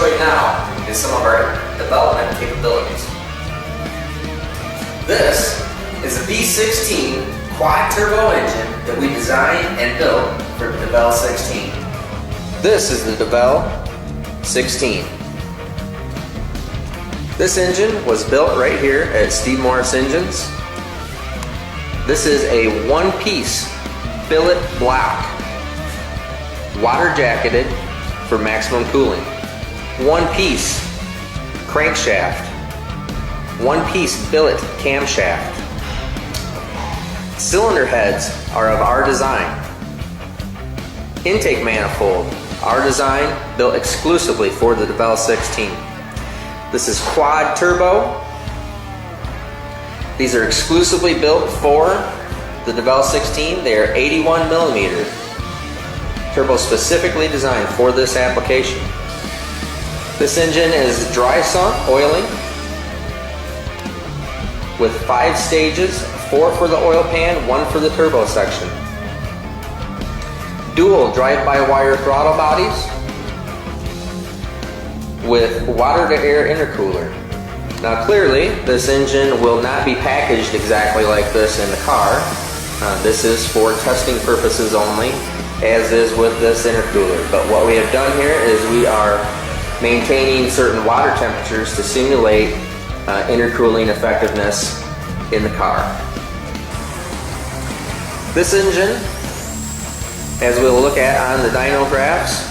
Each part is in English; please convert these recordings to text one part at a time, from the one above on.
show you now is some of our development capabilities. This is a V16 quad turbo engine that we designed and built for the Devel 16. This is the Devel 16. This engine was built right here at Steve Morris Engines. This is a one-piece billet block, water jacketed for maximum cooling. One-piece crankshaft, one-piece billet camshaft. Cylinder heads are of our design. Intake manifold, our design, built exclusively for the Devel 16. This is quad turbo. These are exclusively built for the Devel 16. They are 81 millimeter. Turbo specifically designed for this application. This engine is dry sump oiling with 5 stages, 4 for the oil pan, 1 for the turbo section. Dual drive-by-wire throttle bodies with water-to-air intercooler. Now clearly, this engine will not be packaged exactly like this in the car. This is for testing purposes only, as is with this intercooler. But what we have done here is we are maintaining certain water temperatures to simulate intercooling effectiveness in the car. This engine, as we'll look at on the dyno graphs,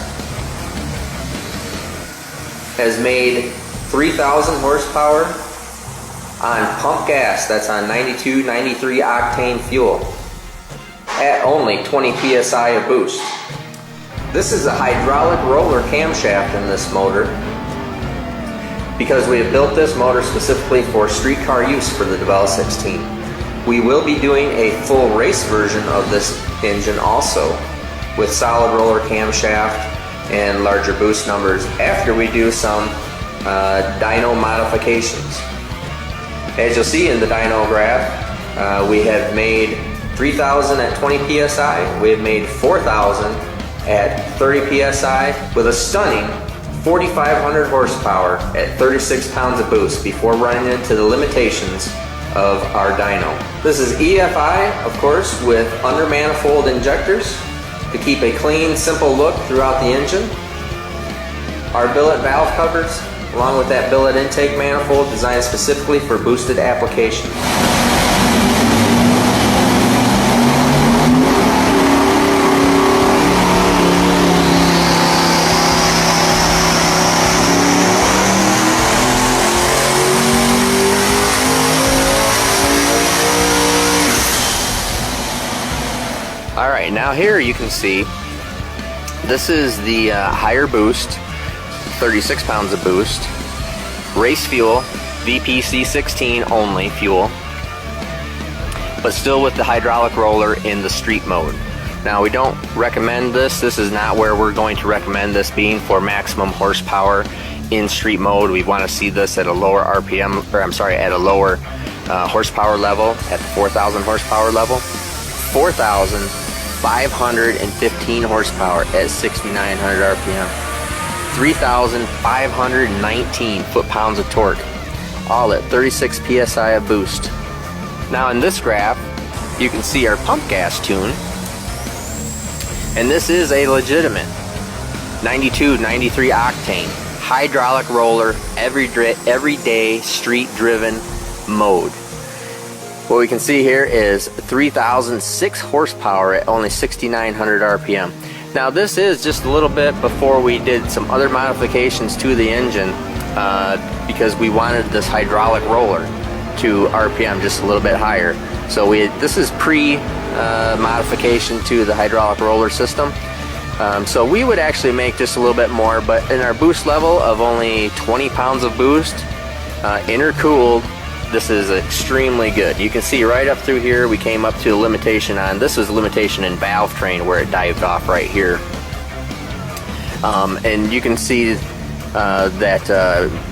has made 3,000 horsepower on pump gas. That's on 92, 93 octane fuel at only 20 psi of boost. This is a hydraulic roller camshaft in this motor because we have built this motor specifically for street car use for the Devel 16. We will be doing a full race version of this engine also with solid roller camshaft and larger boost numbers after we do some dyno modifications. As you'll see in the dyno graph, we have made 3,000 at 20 psi, we have made 4,000 at 30 psi with a stunning 4,500 horsepower at 36 pounds of boost before running into the limitations of our dyno. This is EFI, of course, with under manifold injectors to keep a clean, simple look throughout the engine. Our billet valve covers, along with that billet intake manifold designed specifically for boosted application. Alright, now here you can see this is the higher boost, 36 pounds of boost, race fuel, VPC16 only fuel, but still with the hydraulic roller in the street mode. Now we don't recommend this. This is not where we're going to recommend this being for maximum horsepower in street mode. We want to see this at a lower RPM, or I'm sorry, at a lower horsepower level, at the 4,000 horsepower level. 4,515 horsepower at 6,900 RPM. 3,519 foot-pounds of torque, all at 36 psi of boost. Now in this graph, you can see our pump gas tune, and this is a legitimate 92, 93 octane hydraulic roller, everyday street-driven mode. What we can see here is 3,006 horsepower at only 6,900 RPM. Now this is just a little bit before we did some other modifications to the engine because we wanted this hydraulic roller to RPM just a little bit higher. So this is pre-modification to the hydraulic roller system. So we would actually make just a little bit more, but in our boost level of only 20 pounds of boost, intercooled, this is extremely good. You can see right up through here we came up to a limitation on, this is a limitation in valve train where it dived off right here. And you can see that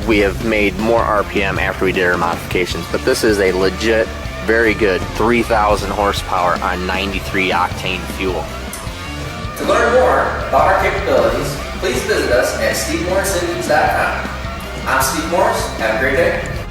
we have made more RPM after we did our modifications, but this is a legit, very good 3,000 horsepower on 93 octane fuel. To learn more about our capabilities, please visit us at SteveMorrisEngines.com. I'm Steve Morris. Have a great day.